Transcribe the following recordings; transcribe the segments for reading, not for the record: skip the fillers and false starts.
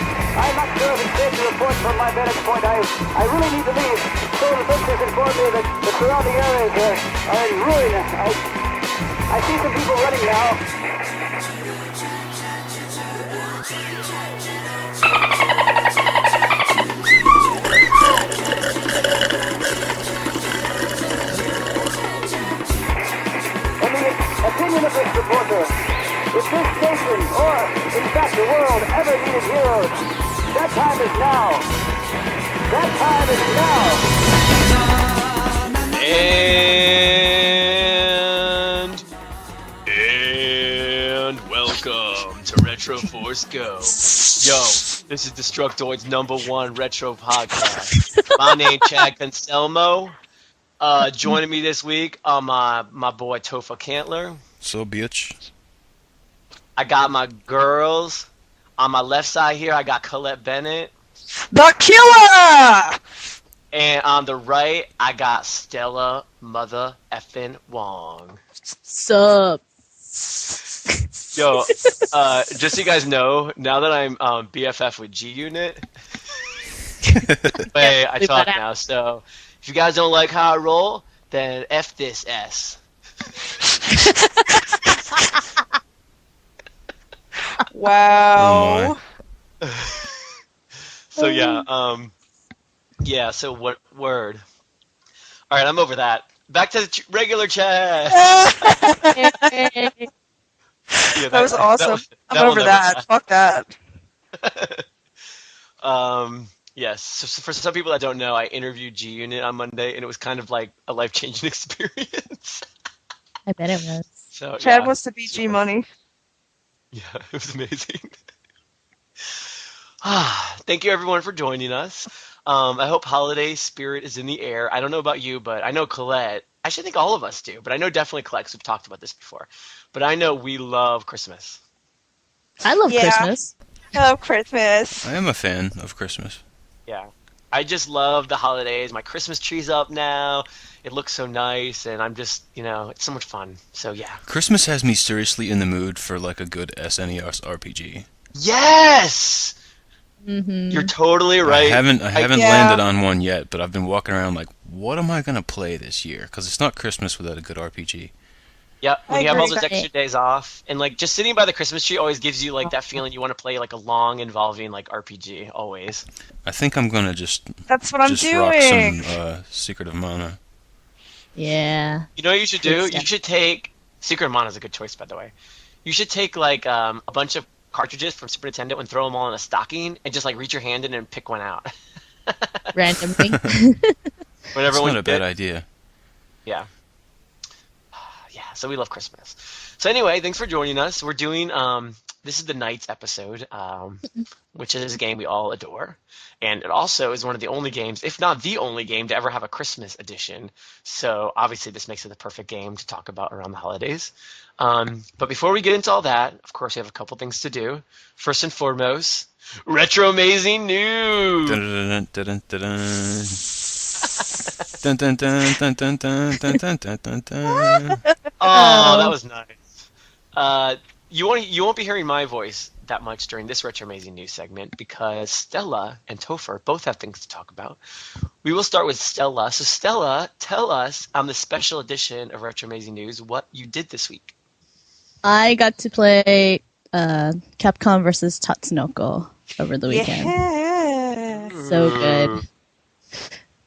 I'm not sure if it's safe to report from my vantage point. I really need to leave. So the folks has informed me that the surrounding areas are in ruin. I see some people running now. In the opinion of this reporter, if this station, or in fact the world, ever needed heroes, that time is now. That time is now. And welcome to RetroforceGO. Yo, this is Destructoid's #1 retro podcast. My name's Chad Concelmo. Joining me this week are my boy Topher Cantler. So, bitch. I got my girls. On my left side here, I got Colette Bennett. The Killer! And on the right, I got Stella Mother Effin' Wong. Sup? Yo, just so you guys know, now that I'm BFF with G-Unit, way I talk now, so if you guys don't like how I roll, then F this S. Wow. So yeah, so what word? All right, I'm over that. Back to the regular chat. Yeah, that was awesome. I'm over that. Fuck that. Yes. So for some people that don't know, I interviewed G-Unit on Monday, and it was kind of like a life-changing experience. I bet it was. So Chad wants to be G-Money. Yeah, it was amazing. Thank you, everyone, for joining us. I hope holiday spirit is in the air. I don't know about you, but I know Colette. I should think all of us do, but I know definitely Colette, because we've talked about this before. But I know we love Christmas. I love Christmas. I love Christmas. I am a fan of Christmas. Yeah. I just love the holidays. My Christmas tree's up now. It looks so nice, and I'm just, it's so much fun. So, yeah. Christmas has me seriously in the mood for, like, a good SNES RPG. Yes! Mm-hmm. You're totally right. I haven't landed on one yet, but I've been walking around like, what am I going to play this year? Because it's not Christmas without a good RPG. Yep, when you have all those Right. extra days off, and like just sitting by the Christmas tree always gives you like that feeling you want to play like a long, involving like RPG always. I think I'm going to just That's what I'm rock doing. some Secret of Mana. Yeah. You know what you should do? Good You should take Secret of Mana is a good choice, by the way. You should take like a bunch of cartridges from Super Nintendo and throw them all in a stocking and just like reach your hand in and pick one out. Randomly. Whenever That's one not a bad idea. Yeah. Yeah, so we love Christmas. So anyway, thanks for joining us. We're doing, this is the Knights episode, which is a game we all adore. And it also is one of the only games, if not the only game, to ever have a Christmas edition. So obviously this makes it the perfect game to talk about around the holidays. But before we get into all that, of course, we have a couple things to do. First and foremost, Retro Amazing News! Dun, dun, dun, dun, dun. Dun, dun, dun, dun, dun, dun, dun, dun, dun, dun, dun. Oh, that was nice. You won't be hearing my voice that much during this Retro Amazing News segment because Stella and Topher both have things to talk about. We will start with Stella. So Stella, tell us on the special edition of Retro Amazing News what you did this week. I got to play Capcom vs. Tatsunoko over the weekend. Yeah. So good.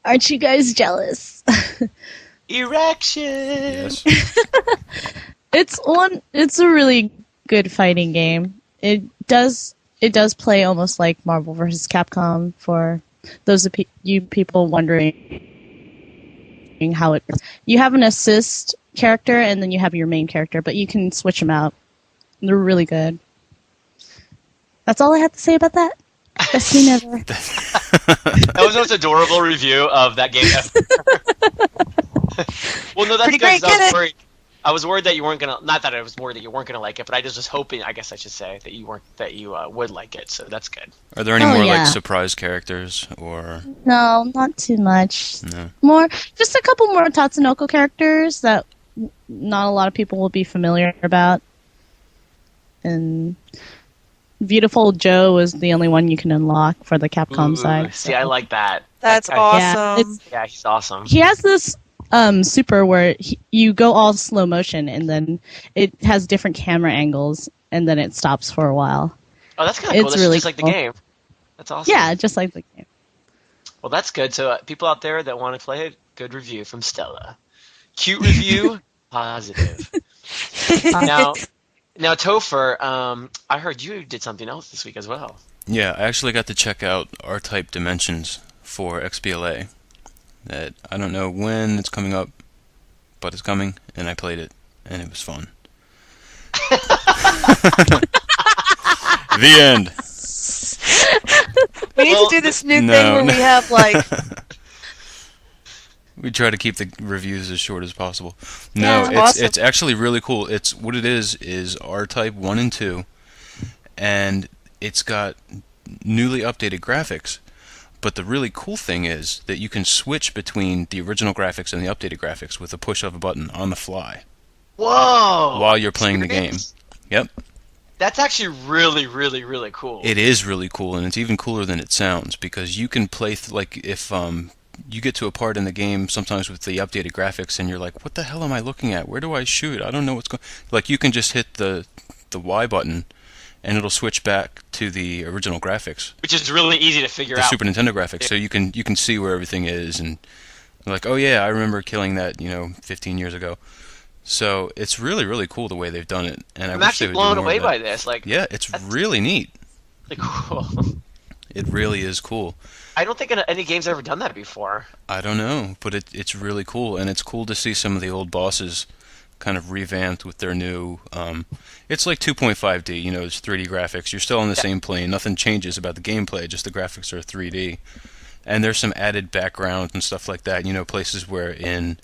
Aren't you guys jealous? Erection! Yes. It's a really good fighting game. It does play almost like Marvel vs. Capcom for those of you people wondering how it works. You have an assist character and then you have your main character, but you can switch them out. They're really good. That's all I have to say about that. Best game ever. That was the most adorable review of that game ever. Well, no, that's Pretty good. great, 'Cause I was get it. worried. I was worried that you weren't gonna. Not that I was worried that you weren't gonna like it, but I just was hoping. I guess I should say that you would like it. So that's good. Are there any Oh, more yeah. like surprise characters or No, not too much. no? Just a couple more Tatsunoko characters that not a lot of people will be familiar about. And Beautiful Joe is the only one you can unlock for the Capcom Ooh, side. see, I like that. That's I- awesome. Yeah, he's awesome. He has this super where you go all slow motion, and then it has different camera angles, and then it stops for a while. Oh, that's kind of cool. It's That's really just like the cool. game. That's awesome. Yeah, just like the game. Well, that's good. So people out there that want to play it, good review from Stella. Cute review, positive. Now, Topher, I heard you did something else this week as well. Yeah, I actually got to check out R-Type Dimensions for XBLA. That I don't know when it's coming up, but it's coming, and I played it, and it was fun. The end. We need to do this new thing where we have like. We try to keep the reviews as short as possible. Yeah, No, awesome. it's actually really cool. It's what it is R-Type 1 and 2, and it's got newly updated graphics. But the really cool thing is that you can switch between the original graphics and the updated graphics with a push of a button on the fly Whoa! while you're playing the game. Serious? Yep. That's actually really, really, really cool. It is really cool, and it's even cooler than it sounds, because you can play like if you get to a part in the game sometimes with the updated graphics and you're like, what the hell am I looking at? Where do I shoot? I don't know what's going. Like, you can just hit the Y button and it'll switch back to the original graphics, Which is really easy to figure the out. Super Nintendo graphics. So you can see where everything is, and like, oh yeah, I remember killing that 15 years ago. So it's really, really cool the way they've done it, and I'm wish actually they would do blown more away of that. by this. Like, Yeah, it's that's really neat. really cool. It really is cool. I don't think any game's ever done that before. I don't know, but it's really cool, and it's cool to see some of the old bosses kind of revamped with their new. It's like 2.5D, it's 3D graphics. You're still on the same plane. Nothing changes about the gameplay, just the graphics are 3D. And there's some added background and stuff like that. Places where in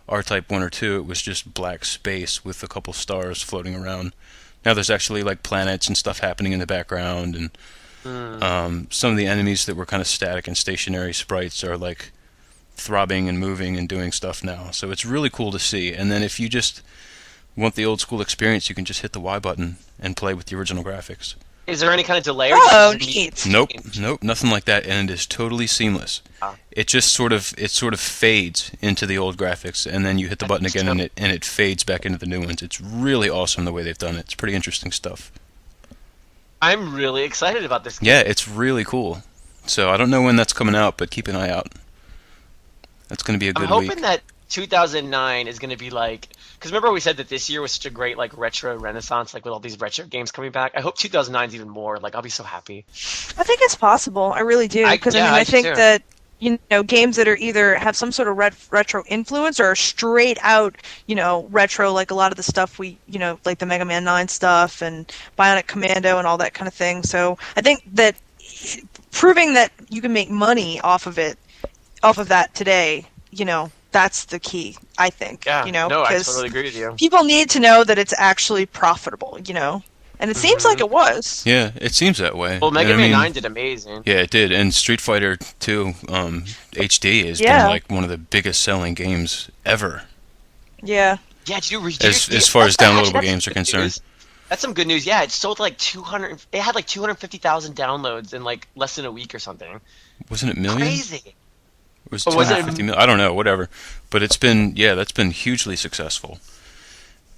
R-Type 1 or 2 it was just black space with a couple stars floating around. Now there's actually like planets and stuff happening in the background, and some of the enemies that were kind of static and stationary sprites are like throbbing and moving and doing stuff now. So it's really cool to see. And then if you just want the old school experience, you can just hit the Y button and play with the original graphics. Is there any kind of delay? Oh, neat. Nope, nothing like that, and it is totally seamless. It just sort of fades into the old graphics, and then you hit the button again, and it fades back into the new ones. It's really awesome the way they've done it. It's pretty interesting stuff. I'm really excited about this game. Yeah, it's really cool. So I don't know when that's coming out, but keep an eye out. That's going to be a I'm good hoping week. that 2009 is going to be like, because remember we said that this year was such a great like retro renaissance, like with all these retro games coming back. I hope 2009 is even more. Like, I'll be so happy. I think it's possible. I really do. Because I I do think too. that games that are either have some sort of retro influence or are straight out retro, like a lot of the stuff we like the Mega Man 9 stuff and Bionic Commando and all that kind of thing. So I think that proving that you can make money off of that today, that's the key, I think. Yeah. No, I because totally agree with you. people need to know that it's actually profitable, and it seems like it was. Yeah, it seems that way. Well, Mega And I Man mean, 9 did amazing. Yeah, it did, and Street Fighter 2 HD has Yeah. been like one of the biggest selling games ever. Yeah. Yeah, did you read As far as downloadable games are concerned. That's some good news. Yeah, it sold like 200. It had like 250,000 downloads in like less than a week or something. Wasn't it million? Crazy. It was Or was it- 250 million. I don't know, whatever. But that's been hugely successful.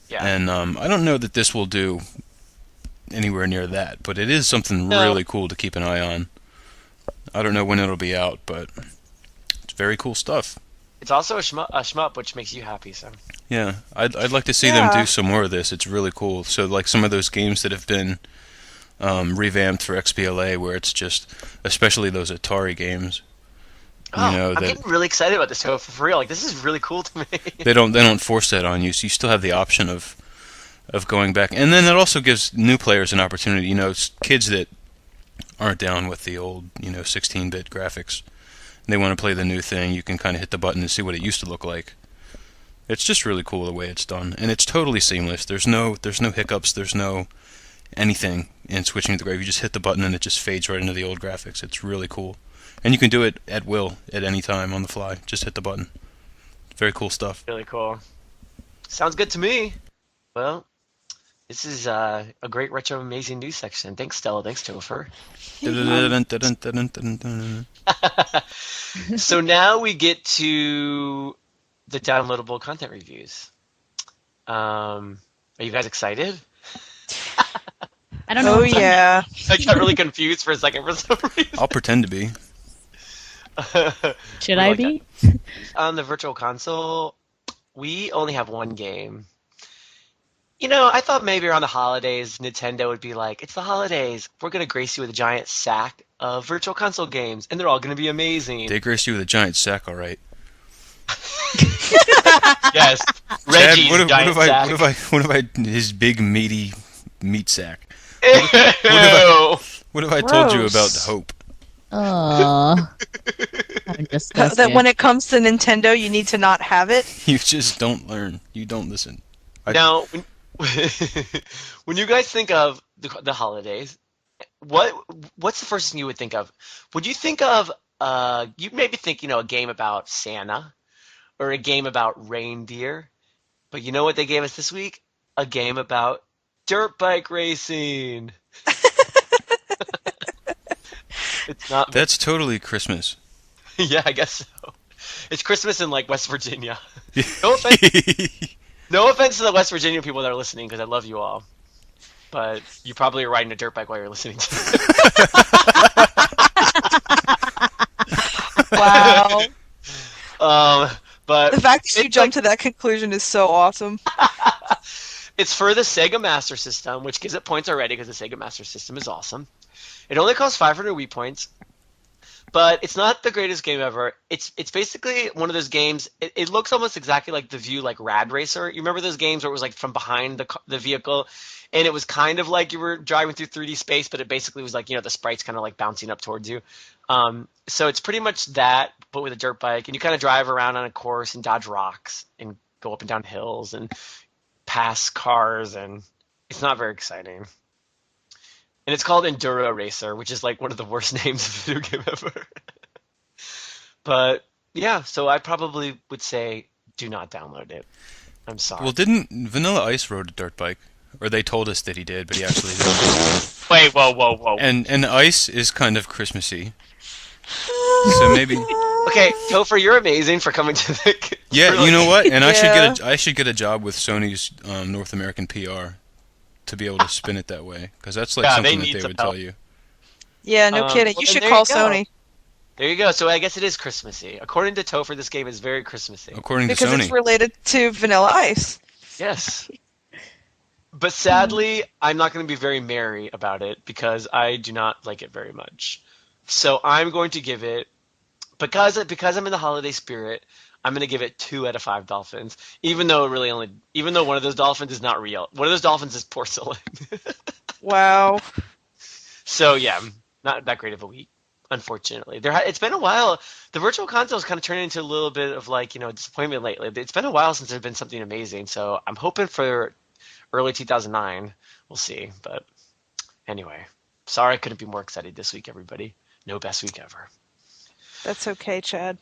Yeah. And I don't know that this will do anywhere near that, but it is something No. really cool to keep an eye on. I don't know when it'll be out, but it's very cool stuff. It's also a shmup, which makes you happy. So. Yeah, I'd like to see them Yeah. do some more of this. It's really cool. So like some of those games that have been revamped for XBLA, where it's just, especially those Atari games. Oh, I'm that getting really excited about this show for real. Like, this is really cool to me. they don't force that on you, so you still have the option of going back. And then it also gives new players an opportunity. Kids that aren't down with the old 16-bit graphics. They want to play the new thing. You can kind of hit the button and see what it used to look like. It's just really cool the way it's done, and it's totally seamless. There's no hiccups. There's no anything in switching to the graphics. You just hit the button and it just fades right into the old graphics. It's really cool, and you can do it at will at any time on the fly. Just hit the button. Very cool stuff. Really cool. Sounds good to me. Well, This is a great retro amazing news section. Thanks, Stella. Thanks, Topher. So now we get to the downloadable content reviews. Are you guys excited? I don't know. Oh what's on yeah. I got really confused for a second for some reason. I'll pretend to be. Should We I like be? On the Virtual Console, we only have one game. You know, I thought maybe around the holidays, Nintendo would be like, it's the holidays. We're going to grace you with a giant sack of Virtual Console games, and they're all going to be amazing. They grace you with a giant sack, all right. Yes, Chad, Reggie's what giant sack. if I his big meaty meat sack? Ew. What have I told you Gross. about the hope? Oh, I'm disgusted. That when it comes to Nintendo, you need to not have it. You just don't learn. You don't listen. Now, when you guys think of the holidays, what's the first thing you would think of? Would you think of you maybe think a game about Santa or a game about reindeer? But you know what they gave us this week? A game about dirt bike racing. It's not. That's totally Christmas. Yeah, I guess so. It's Christmas in like West Virginia. No offense. No offense to the West Virginia people that are listening, because I love you all. But you probably are riding a dirt bike while you're listening to it. Wow. But The fact that you it's jumped to that conclusion is so awesome. it's for the Sega Master System, which gives it points already because the Sega Master System is awesome. It only costs 500 Wii points, but it's not the greatest game ever. It's basically one of those games. It looks almost exactly like the view like Rad Racer. You remember those games where it was like from behind the vehicle, and it was kind of like you were driving through 3D space, but it basically was like the sprites kind of like bouncing up towards you. So it's pretty much that, but with a dirt bike, and you kind of drive around on a course and dodge rocks and go up and down hills and pass cars, and it's not very exciting. And it's called Enduro Racer, which is like one of the worst names of a video game ever. But yeah, so I probably would say do not download it. I'm sorry. Well, didn't Vanilla Ice rode a dirt bike? Or they told us that he did, but he actually didn't. Wait, whoa. And Ice is kind of Christmassy. So maybe... Okay, Topher, you're amazing for coming to the... Yeah, you know what? And Yeah. I should get a job with Sony's North American PR to be able to spin it that way, because that's like Yeah, they something that need they some would help. tell you. Yeah, no kidding. well, You then should there call you go. Sony There you go. So I guess it is Christmassy. According to Topher, this game is very Christmassy. According to because Sony. it's related to Vanilla Ice. Yes. But sadly, I'm not going to be very merry about it because I do not like it very much. So I'm going to give it, because I'm in the holiday spirit, I'm going to give it 2 out of 5 dolphins. Even though one of those dolphins is not real. One of those dolphins is porcelain. Wow. So yeah, not that great of a week, unfortunately. It's been a while. The Virtual Console is kind of turning into a little bit of like disappointment lately. It's been a while since there's been something amazing. So I'm hoping for early 2009. We'll see. But anyway, sorry I couldn't be more excited this week, everybody. No best week ever. That's okay, Chad.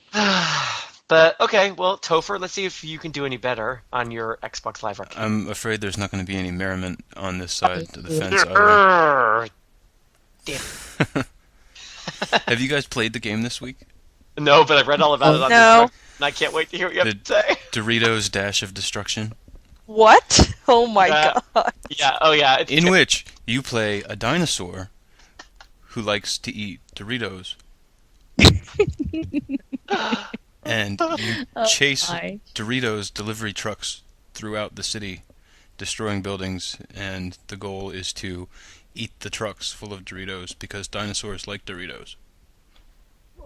But okay, well, Topher, let's see if you can do any better on your Xbox Live Arcade. I'm afraid there's not going to be any merriment on this side of the fence either. Damn. Have you guys played the game this week? No, but I've read all about it on No. this, and I can't wait to hear what you have The to say. Doritos Dash of Destruction, What? Oh my Yeah. god. Yeah. Oh yeah. in which you play a dinosaur who likes to eat Doritos. And you chase my. Doritos delivery trucks throughout the city, destroying buildings, and the goal is to eat the trucks full of Doritos because dinosaurs like Doritos.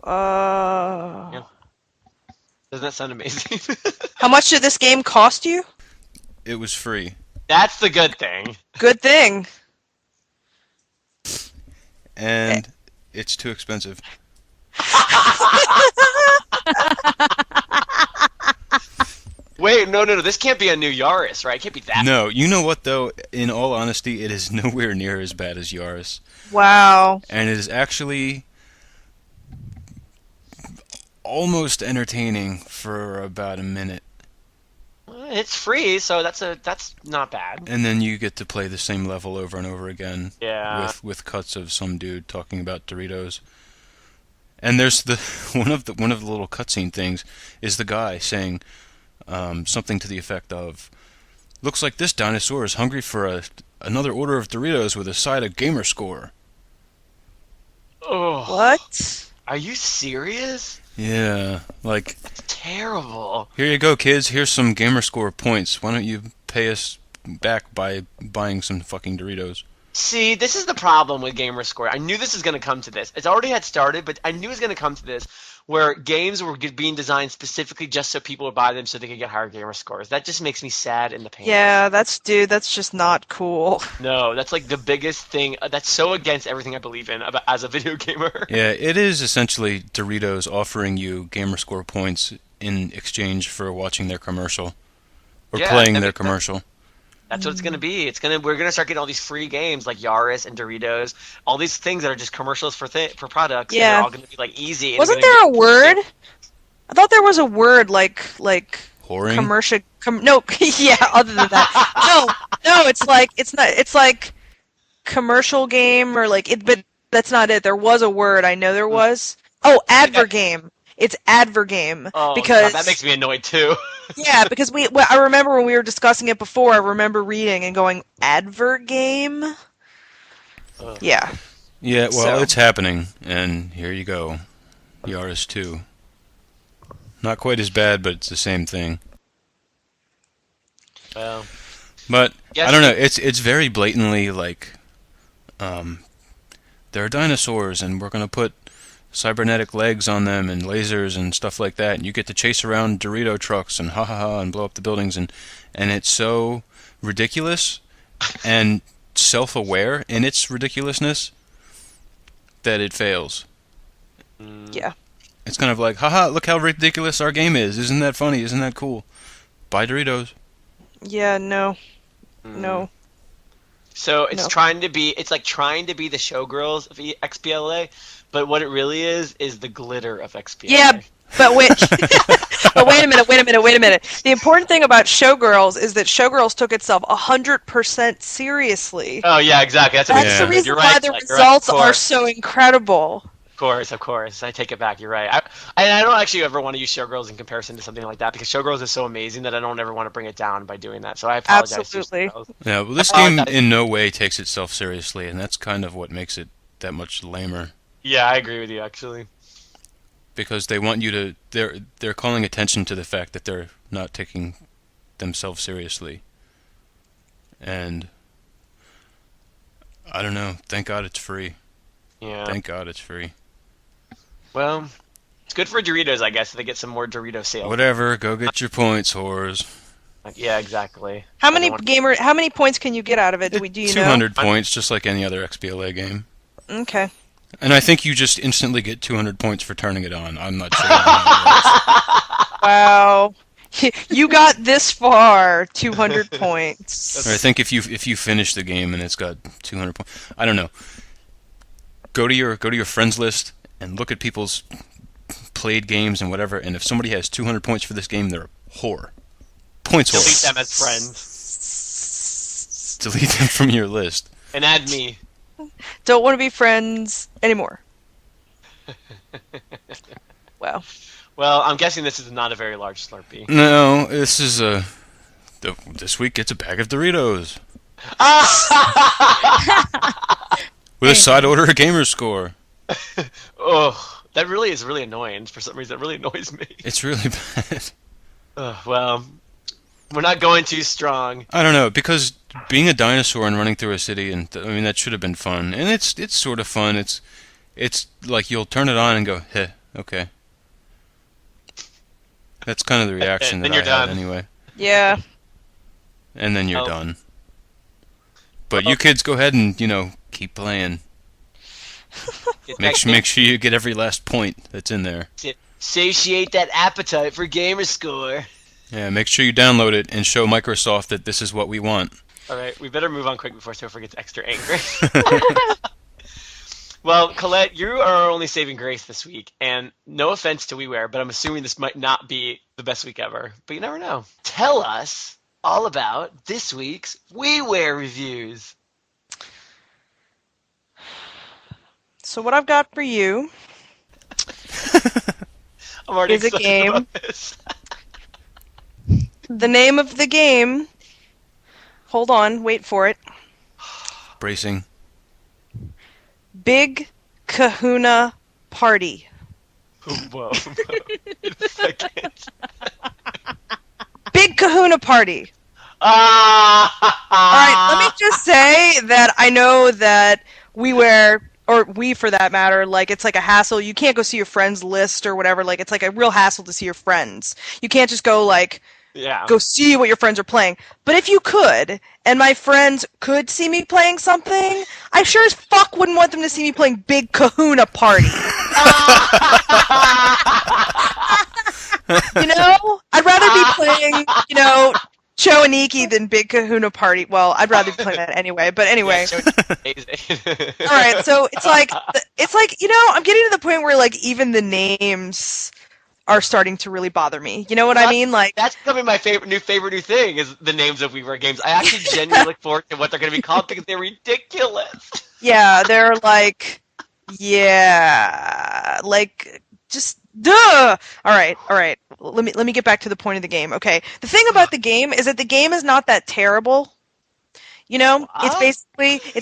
Yeah. Doesn't that sound amazing? How much did this game cost you? It was free. That's the good thing. Good thing. And it's too expensive. Wait, no. This can't be a new Yaris, right? It can't be that. No, you know what though? In all honesty, it is nowhere near as bad as Yaris. Wow. And it is actually almost entertaining for about a minute. It's free, so that's not bad. And then you get to play the same level over and over again. Yeah. With cuts of some dude talking about Doritos. And there's one of the little cutscene things is the guy saying something to the effect of, "Looks like this dinosaur is hungry for another order of Doritos with a side of gamer score." Oh. What? Are you serious? Yeah, like, That's terrible. here you go, kids. Here's some gamer score points. Why don't you pay us back by buying some fucking Doritos? See, this is the problem with Gamerscore. I knew this was going to come to this. It's already had started, but I knew it was going to come to this, where games were being designed specifically just so people would buy them so they could get higher gamer scores. That just makes me sad in the pants. Yeah, that's just not cool. No, that's like the biggest thing. That's so against everything I believe in as a video gamer. Yeah, it is essentially Doritos offering you gamer score points in exchange for watching their commercial or Yeah, playing that their makes sense. commercial. That's what it's going to be. We're going to start getting all these free games like Yaris and Doritos, all these things that are just commercials for products. And Yeah. they're all going to be like easy. And Wasn't they're there a gonna word? I thought there was a word like Whoring? commercial. No, yeah. Other than that, no. It's not. It's like commercial game or like it. But that's not it. There was a word. I know there was. Oh, advergame. It's advergame Oh, because God, that makes me annoyed too. yeah, because I remember when we were discussing it before. I remember reading and going advergame. Ugh. Yeah. Yeah, well, So- it's happening, and here you go. Yaris 2. Not quite as bad, but it's the same thing. Well, But Yes, I don't know. It's very blatantly like, there are dinosaurs, and we're gonna put cybernetic legs on them and lasers and stuff like that, and you get to chase around Dorito trucks and ha ha ha and blow up the buildings, and it's so ridiculous and self-aware in its ridiculousness that it fails. Yeah. It's kind of like, haha, look how ridiculous our game is. Isn't that funny? Isn't that cool? Buy Doritos. Yeah. No. No. so it's No. it's like trying to be the showgirls of XBLA, but what it really is the glitter of XBLA. Yeah, but wait. But wait a minute. The important thing about Showgirls is that Showgirls took itself 100% seriously. Oh yeah, exactly. That's That's Yeah. the reason You're why right, the Jack, you're right, results of are course. so incredible. Of course. I take it back. You're right. I don't actually ever want to use Showgirls in comparison to something like that because Showgirls is so amazing that I don't ever want to bring it down by doing that. So I apologize. to Absolutely. Showgirls. Yeah, well, this game in no way takes itself seriously, and that's kind of what makes it that much lamer. Yeah, I agree with you actually. Because they want you to, they're calling attention to the fact that they're not taking themselves seriously. And I don't know. Thank God it's free. Yeah. Thank God it's free. Well, it's good for Doritos, I guess, if they get some more Dorito sales. Whatever. Go get your points, whores. Yeah, exactly. How many Everyone- How many points can you get out of it? Do you know? 200 points, just like any other XBLA game. Okay. And I think you just instantly get 200 points for turning it on. I'm not sure. how Wow. You got this far, 200 points. it works. Or I think if you finish the game and it's got 200 points, I don't know. Go to your friends list and look at people's played games and whatever. And if somebody has 200 points for this game, they're a whore. Points Delete whore. them as friends Delete them from your list. and add me. Don't want to be friends anymore. Wow. Well, I'm guessing this is not a very large Slurpee. No, this is this week gets a bag of Doritos with a side order of gamer score. Oh, that really is really annoying. For some reason, it really annoys me. It's really bad. Well, we're not going too strong. I don't know, because being a dinosaur and running through a city, and I mean that should have been fun, and it's sort of fun. It's like you'll turn it on and go, heh, okay. That's kind of the reaction Then that you're I had done. anyway. Yeah. And then you're Oh. done. But you kids go ahead and keep playing. Make sure you get every last point that's in there. Satiate that appetite for Gamerscore. Yeah, make sure you download it and show Microsoft that this is what we want. All right, we better move on quick before Topher gets extra angry. Well, Colette, you are our only saving grace this week, and no offense to WiiWare, but I'm assuming this might not be the best week ever. But you never know. Tell us all about this week's WiiWare reviews. So what I've got for you I'm already is a excited game. about this. The name of the game. Hold on, wait for it. Bracing. Big Kahuna Party. Whoa. Wait a second. Big Kahuna Party. Ah! All right, let me just say that I know that WiiWare, or Wii for that matter, like it's like a hassle. You can't go see your friends list or whatever. Like it's like a real hassle to see your friends. You can't just go like Yeah. go see what your friends are playing. But if you could, and my friends could see me playing something, I sure as fuck wouldn't want them to see me playing Big Kahuna Party. You know? I'd rather be playing, you know, Choaniki than Big Kahuna Party. Well, I'd rather be playing that anyway. But anyway. All right, so it's like, you know, I'm getting to the point where like even the names are starting to really bother me. You know what I mean? Like that's becoming my favorite new thing is the names of WiiWare games. I actually genuinely look forward to what they're going to be called because they're ridiculous. yeah, they're like like just duh. All right. Let me get back to the point of the game. Okay. The thing about the game is that the game is not that terrible. You know, it's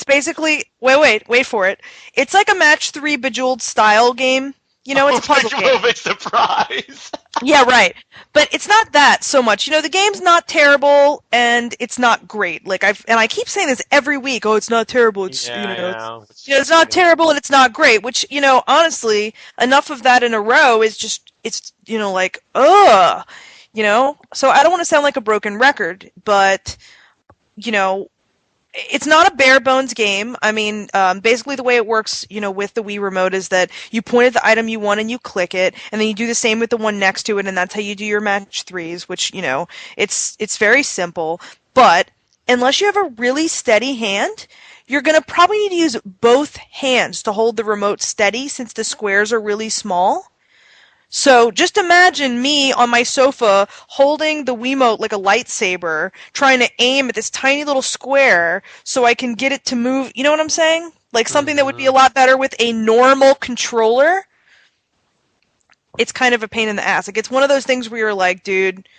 basically wait for it. It's like a match 3 Bejeweled style game. You know, it's a puzzle game. I'm a surprise. Yeah, right. But it's not that so much. You know, the game's not terrible and it's not great. Like I keep saying this every week. Oh, it's not terrible. It's it's not terrible and it's not great. Which, you know, honestly, enough of that in a row is just you know, like ugh. You know, so I don't want to sound like a broken record, but you know, it's not a bare bones game. I mean, basically the way it works, you know, with the Wii Remote is that you point at the item you want and you click it, and then you do the same with the one next to it, and that's how you do your match 3s, which, you know, it's very simple. But unless you have a really steady hand, you're going to probably need to use both hands to hold the remote steady since the squares are really small. So just imagine me on my sofa holding the Wiimote like a lightsaber, trying to aim at this tiny little square so I can get it to move. You know what I'm saying? Like something that would be a lot better with a normal controller. It's kind of a pain in the ass. Like it's one of those things where you're like, dude,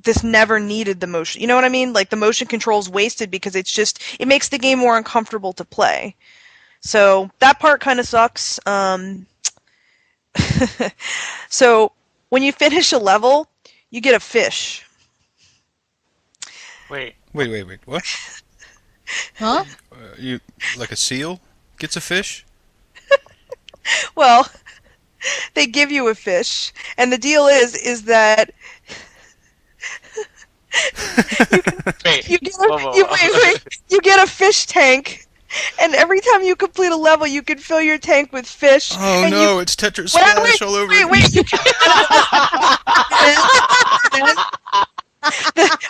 this never needed the motion. You know what I mean? Like the motion control's wasted because it makes the game more uncomfortable to play. So that part kind of sucks. So, when you finish a level, you get a fish. Wait. What? Huh? You like a seal gets a fish? Well, they give you a fish, and the deal is that you get a fish tank. And every time you complete a level, you can fill your tank with fish. Oh no, it's Tetris Splash all over. Wait.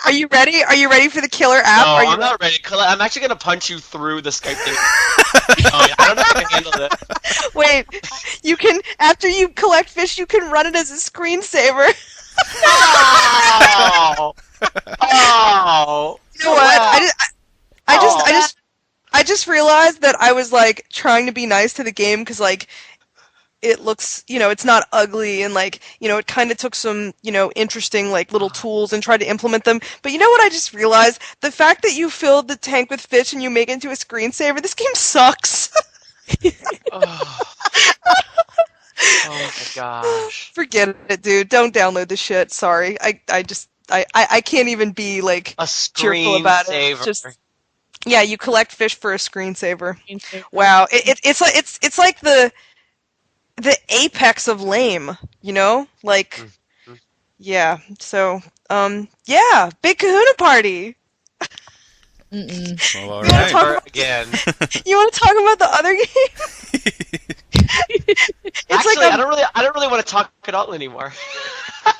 Are you ready? Are you ready for the killer app? No, I'm not ready. I'm actually going to punch you through the Skype thing. I don't know how to handle this. Wait, you can, after you collect fish, you can run it as a screensaver. Oh! Oh! You know what? I just realized that I was like trying to be nice to the game because like it looks, you know, it's not ugly and like, you know, it kind of took some, you know, interesting like little tools and tried to implement them. But you know what I just realized? The fact that you filled the tank with fish and you make it into a screensaver, this game sucks. Oh my gosh. Forget it, dude. Don't download the shit. Sorry. I can't even be like A cheerful about it. screensaver. Just yeah, you collect fish for a screensaver. Wow, it's like the apex of lame, you know? Like, yeah. So, yeah, Big Kahuna Party. Mm-mm. Well, all You wanna right. talk Again. You want to talk about the other game? It's Actually, like I don't really want to talk at all anymore.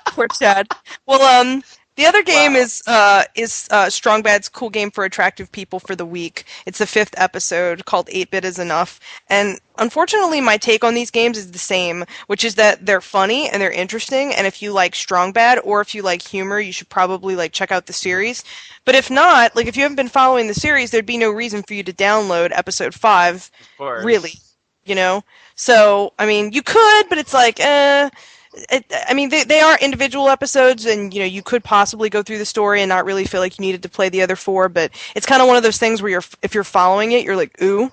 poor Chad. Well, The other game Wow. is Strong Bad's Cool Game for Attractive People for the week. It's the 5th episode called 8-Bit is Enough. And unfortunately, my take on these games is the same, which is that they're funny and they're interesting. And if you like Strong Bad or if you like humor, you should probably like check out the series. But if not, like if you haven't been following the series, there'd be no reason for you to download episode 5, Of course. really. You know? So, I mean, you could, but it's like, I mean, they are individual episodes, and you know you could possibly go through the story and not really feel like you needed to play the other 4. But it's kind of one of those things where if you're following it, you're like, ooh,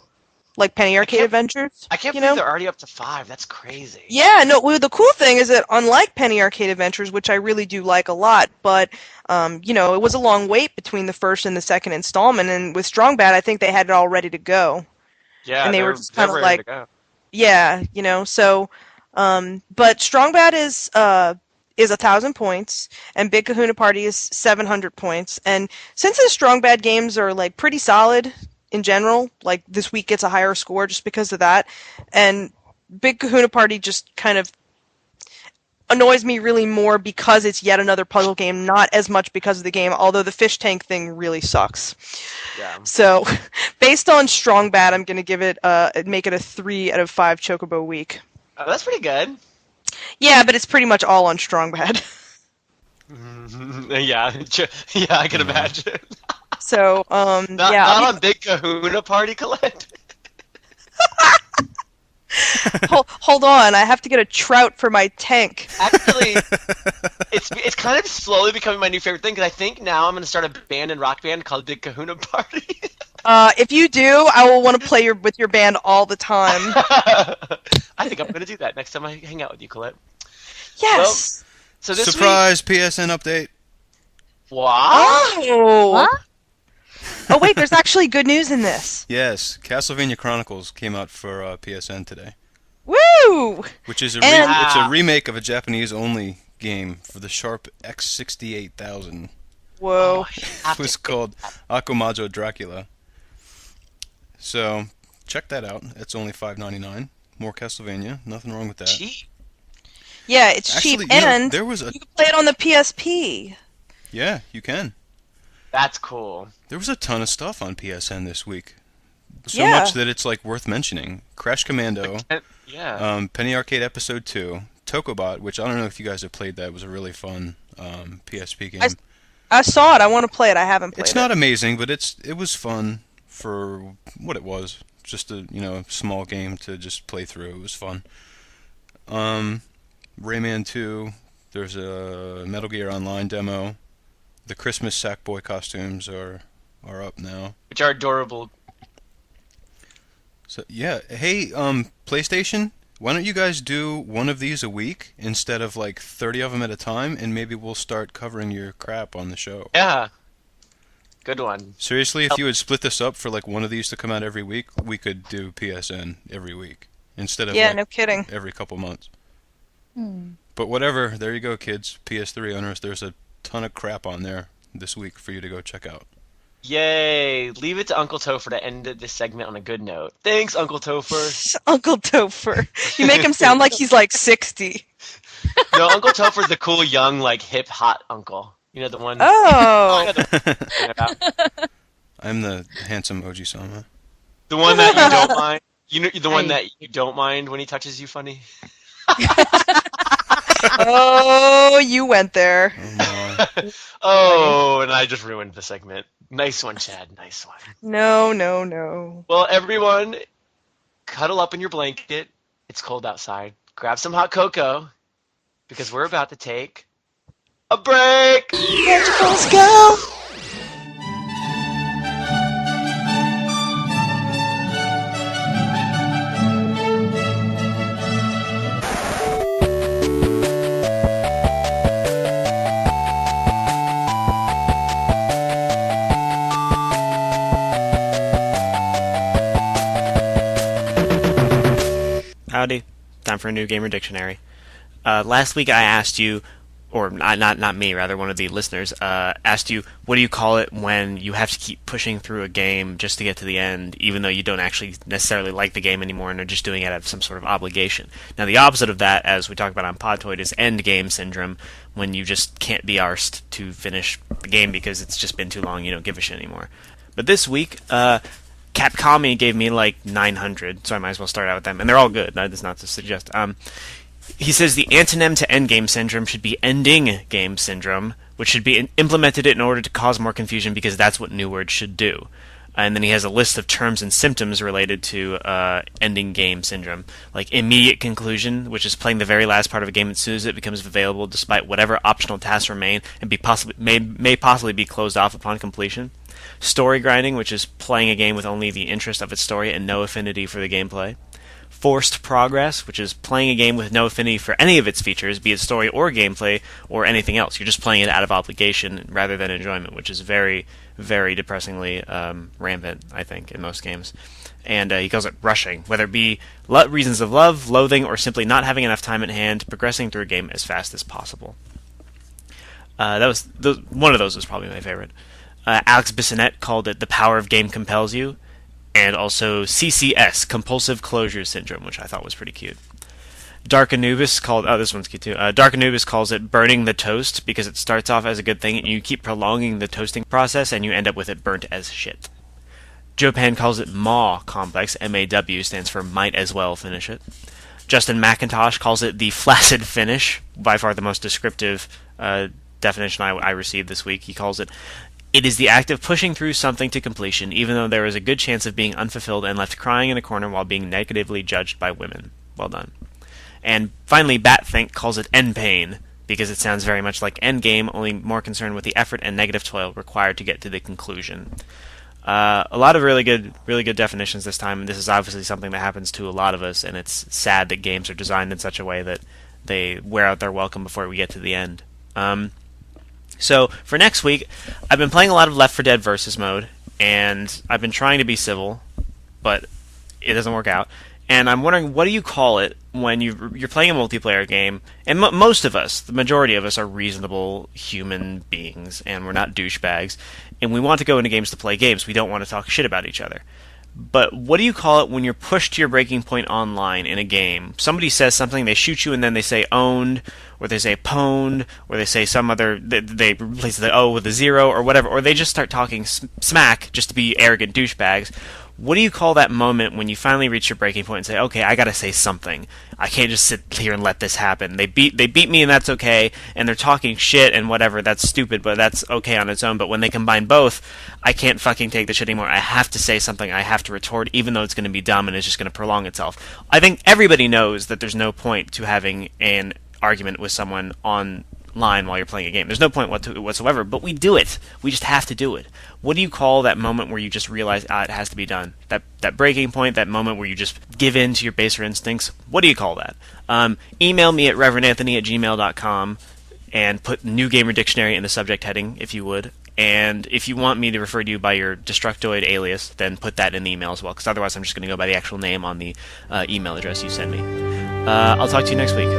like Penny Arcade Adventures. I can't you believe know? they're already up to 5. That's crazy. Yeah, no. Well, the cool thing is that unlike Penny Arcade Adventures, which I really do like a lot, but you know, it was a long wait between the first and the second installment, and with Strong Bad, I think they had it all ready to go, Yeah, and they were they're just kind of ready like, to go. yeah, you know, so. But Strong Bad is 1,000 points, and Big Kahuna Party is 700 points. And since the Strong Bad games are like pretty solid in general, like this week gets a higher score just because of that. And Big Kahuna Party just kind of annoys me really more because it's yet another puzzle game, not as much because of the game, although the fish tank thing really sucks. Yeah. So, based on Strong Bad, I'm going to give it make it a 3 out of 5 Chocobo week. Oh, that's pretty good. Yeah, but it's pretty much all on Strong Bad. Yeah, yeah, I can imagine. So, Not, yeah. not on Big Kahuna Party, Colette. Hold on, I have to get a trout for my tank. Actually, it's kind of slowly becoming my new favorite thing because I think now I'm going to start a band and rock band called Big Kahuna Party. If you do, I will want to play with your band all the time. I think I'm going to do that next time I hang out with you, Colette. Yes. Well, so this Surprise PSN update. week, what? Oh. What? Oh wait, there's actually good news in this. Yes, Castlevania Chronicles came out for PSN today, Woo! which is And- it's a remake of a Japanese-only game for the Sharp X68000. Whoa. It was called Akumajo Dracula. So check that out. It's only $5.99. More Castlevania. Nothing wrong with that. Cheap. Yeah, it's Actually, cheap, you know, and there was a you can play it on the PSP. yeah, you can. That's cool. There was a ton of stuff on PSN this week. So Yeah. much that it's like worth mentioning. Crash Commando, Yeah. Penny Arcade Episode 2, Tokobot, which I don't know if you guys have played that. It was a really fun PSP game. I saw it. I want to play it. I haven't played it. It's not amazing, but it was fun for what it was. Just a small game to just play through. It was fun. Rayman 2. There's a Metal Gear Online demo. The Christmas Sackboy costumes are up now. Which are adorable. So yeah, hey, PlayStation, why don't you guys do one of these a week instead of like 30 of them at a time, and maybe we'll start covering your crap on the show. Yeah. Good one. Seriously, if you would split this up for like one of these to come out every week, we could do PSN every week instead of Yeah, like no kidding. every couple months. But whatever, there you go, kids. PS3 owners, there's a ton of crap on there this week for you to go check out. Yay! Leave it to Uncle Topher to end this segment on a good note. Thanks, Uncle Topher. Uncle Topher. You make him sound like he's like 60. No, Uncle Topher's the cool, young, like hip, hot uncle. You know the one. Oh. You know the one I'm talking about. I'm the handsome Oji-sama. The one that you don't mind. You know, the one that you don't mind when he touches you funny. Oh, you went there. Oh, no. Oh, and I just ruined the segment. Nice one, Chad. Nice one. No, no, no. Well, everyone, cuddle up in your blanket. It's cold outside. Grab some hot cocoa because we're about to take a break. Let's go. Howdy. Time for a new gamer dictionary. Last week I asked you, or not me, rather, one of the listeners, asked you, what do you call it when you have to keep pushing through a game just to get to the end, even though you don't actually necessarily like the game anymore and are just doing it out of some sort of obligation? Now, the opposite of that, as we talked about on Podtoid, is end game syndrome, when you just can't be arsed to finish the game because it's just been too long, you don't give a shit anymore. But this week, Capcom gave me like 900, so I might as well start out with them, and they're all good. That is not to suggest. He says the antonym to endgame syndrome should be ending game syndrome, which should be implemented in order to cause more confusion because that's what new words should do. And then he has a list of terms and symptoms related to ending game syndrome, like immediate conclusion, which is playing the very last part of a game as soon as it becomes available, despite whatever optional tasks remain, and may possibly be closed off upon completion. Story grinding, which is playing a game with only the interest of its story and no affinity for the gameplay. Forced progress, which is playing a game with no affinity for any of its features, be it story or gameplay or anything else. You're just playing it out of obligation rather than enjoyment, which is very, very depressingly rampant, I think, in most games. And he calls it rushing, whether it be reasons of love, loathing, or simply not having enough time at hand, progressing through a game as fast as possible. One of those was probably my favorite. Alex Bissonette called it the power of game compels you, and also CCS, compulsive closure syndrome, which I thought was pretty cute. Dark Anubis this one's cute too. Dark Anubis calls it burning the toast because it starts off as a good thing and you keep prolonging the toasting process and you end up with it burnt as shit. Joe Pan calls it MAW complex, MAW stands for might as well finish it. Justin McIntosh calls it the flaccid finish, by far the most descriptive definition I received this week. He calls it is the act of pushing through something to completion, even though there is a good chance of being unfulfilled and left crying in a corner while being negatively judged by women. Well done. And finally, Batthink calls it end pain, because it sounds very much like Endgame, only more concerned with the effort and negative toil required to get to the conclusion. A lot of really good definitions this time, and this is obviously something that happens to a lot of us, and it's sad that games are designed in such a way that they wear out their welcome before we get to the end. So, for next week, I've been playing a lot of Left 4 Dead Versus mode, and I've been trying to be civil, but it doesn't work out. And I'm wondering, what do you call it when you're playing a multiplayer game? And most of us, the majority of us, are reasonable human beings, and we're not douchebags, and we want to go into games to play games. We don't want to talk shit about each other. But what do you call it when you're pushed to your breaking point online in a game? Somebody says something, they shoot you, and then they say owned, or they say pwned, or they say some other, they replace the O with a 0, or whatever, or they just start talking smack just to be arrogant douchebags. What do you call that moment when you finally reach your breaking point and say, okay, I gotta say something. I can't just sit here and let this happen. They beat me and that's okay, and they're talking shit and whatever, that's stupid, but that's okay on its own. But when they combine both, I can't fucking take the shit anymore. I have to say something, I have to retort, even though it's gonna be dumb and it's just gonna prolong itself. I think everybody knows that there's no point to having an argument with someone online while you're playing a game. There's no point whatsoever, but we do it. We just have to do it. What do you call that moment where you just realize, it has to be done? That breaking point, that moment where you just give in to your baser instincts? What do you call that? Email me at reverandanthony@gmail.com and put New Gamer Dictionary in the subject heading, if you would. And if you want me to refer to you by your Destructoid alias, then put that in the email as well, because otherwise I'm just going to go by the actual name on the email address you send me. I'll talk to you next week.